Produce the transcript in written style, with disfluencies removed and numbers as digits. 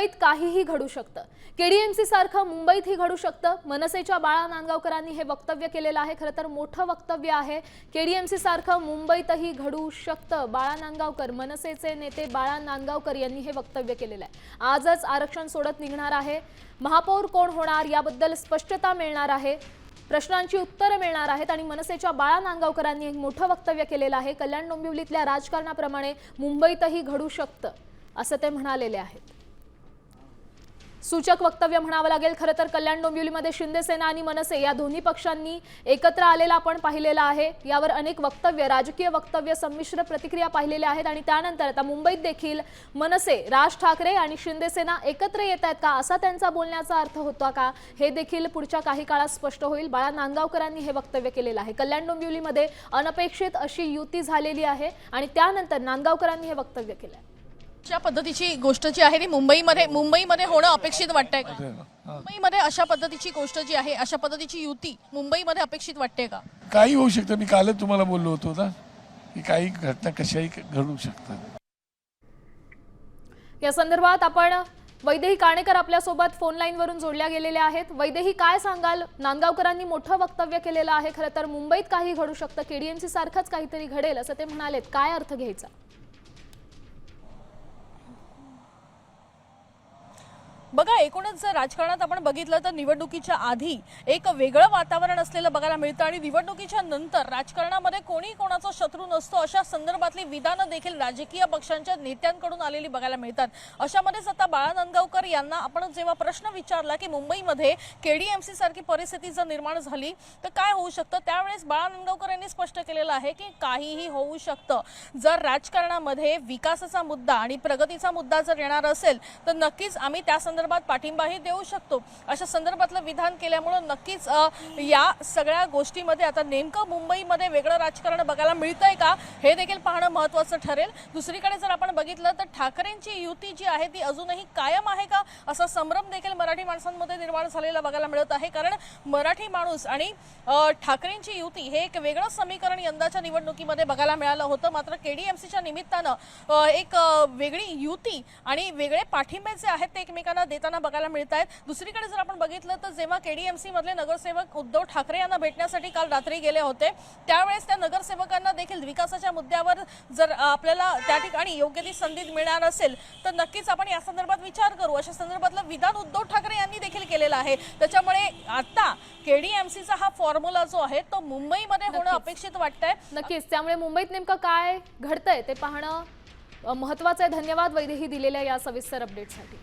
मुंबईत काहीही घडू शकतं, केडीएमसी सारखं मुंबईतही घडू शकतं। मनसेच्या बाळा नांदगावकरांनी हे वक्तव्य केलेलं आहे। खरं तर मोठं वक्तव्य आहे। केडीएमसी सारखं मुंबईतही घडू शकतं। बाळा नांदगावकर, मनसेचे नेते बाळा नांदगावकर यांनी हे वक्तव्य केलेलं आहे। आजच आरक्षण सोडत निघणार आहे। महापौर कोण होणार याबद्दल स्पष्टता मिळणार आहे। प्रश्नांची उत्तरं मिळणार आहेत आणि मनसेच्या बाळा नांदगावकरांनी एक मोठं वक्तव्य केलेलं आहे। कल्याण डोंबिवलीतल्या राजकारणाप्रमाणे मुंबईतही घडू शकतं असं ते म्हणालेले आहेत। सूचक वक्तव्य म्हणावं लागेल। खरं तर कल्याण डोंबिवलीमध्ये शिंदे सेना आणि मनसे या दोन्ही पक्षांनी एकत्र आलेला आपण पाहिलेला आहे। यावर अनेक वक्तव्य, राजकीय वक्तव्य, संमिश्र प्रतिक्रिया पाहिलेल्या आहेत आणि त्यानंतर आता मुंबईत देखील मनसे, राज ठाकरे आणि शिंदे सेना एकत्र येत आहेत का असा त्यांचा बोलण्याचा अर्थ होता का हे देखील पुढच्या काही काळात स्पष्ट होईल। बाळा नांदगावकरांनी हे वक्तव्य केलेलं आहे। कल्याण डोंबिवलीमध्ये अनपेक्षित अशी युती झालेली आहे आणि त्यानंतर नांदगावकरांनी हे वक्तव्य केलं आहे। अशा पद्धतीची गोष्ट जी आहे ती मुंबईमध्ये होणं अपेक्षित वाटतंय का? मुंबईमध्ये अशा पद्धतीची गोष्ट जी आहे, अशा पद्धतीची युती मुंबईमध्ये अपेक्षित वाटते का? काही होऊ शकतं। मी कालच तुम्हाला बोललो होतो ना की काही घटना कशाही घडू शकतात। या संदर्भात आपण वैदेही काणेकर आपल्यासोबत फोन लाईन वरून जोडल्या गेलेल्या आहेत। वैदेही, काय सांगाल? नांदगावकरांनी मोठं वक्तव्य केलेलं आहे। खरं तर मुंबईत काही घडू शकतं, केडीएमसी सारखंच काहीतरी घडेल असं ते म्हणालेत, काय अर्थ घ्यायचा? बघा, एकूणच जर राजकारणात आपण बघितलं तर निवडणुकीच्या आधी एक वेगळं वातावरण असलेलं बघायला मिळतं आणि निवडणुकीच्या नंतर राजकारणामध्ये कोणी कोणाचा शत्रू नसतो अशा संदर्भातली विधानं देखील राजकीय पक्षांच्या नेत्यांकडून आलेली बघायला मिळतात। अशामध्येच आता बाळा नांदगावकर यांना आपण जेव्हा प्रश्न विचारला की मुंबईमध्ये केडीएमसी सारखी परिस्थिती जर निर्माण झाली तर काय होऊ शकतं, त्यावेळेस बाळा नांदगावकर यांनी स्पष्ट केलेलं आहे की काहीही होऊ शकतं। जर राजकारणामध्ये विकासाचा मुद्दा आणि प्रगतीचा मुद्दा जर येणार असेल तर नक्कीच आम्ही त्या संदर्भात पाठिंबाही देऊ शकतो अशा संदर्भातलं विधान केल्यामुळे नक्कीच या सगळ्या गोष्टीमध्ये आता नेमकं मुंबईमध्ये वेगळं राजकारण बघायला मिळतंय का हे देखील पाहणं महत्त्वाचं ठरेल। दुसरीकडे जर आपण बघितलं तर ठाकरेंची युती जी आहे ती अजूनही कायम आहे का असा संभ्रम देखील मराठी माणसांमध्ये निर्माण झालेला बघायला मिळत आहे। कारण मराठी माणूस आणि ठाकरेंची युती हे एक वेगळं समीकरण यंदाच्या निवडणुकीमध्ये बघायला मिळालं होतं। मात्र केडीएमसीच्या निमित्तानं एक वेगळी युती आणि वेगळे पाठिंबे जे आहेत ते एकमेकांना देताना बघायला मिळत आहेत। दुसरीकडे जर आपण बघितलं तर जेव्हा केडीएमसी मधले नगरसेवक उद्धव ठाकरे यांना भेटण्यासाठी काल रात्री गेले होते त्यावेळेस त्या नगरसेवकांना देखील विकासाच्या मुद्द्यावर जर आपल्याला त्या ठिकाणी योग्य ती संधी मिळणार असेल तर नक्कीच आपण या संदर्भात विचार करू अशा संदर्भातलं विधान उद्धव ठाकरे यांनी देखील केलेलं आहे। त्याच्यामुळे आता केडीएमसीचा हा फॉर्म्युला जो आहे तो मुंबईमध्ये होणं अपेक्षित वाटतंय। नक्कीच, त्यामुळे मुंबईत नेमकं काय घडतंय ते पाहणं महत्त्वाचं आहे। धन्यवाद वैदेही दिलेल्या या सविस्तर अपडेटसाठी।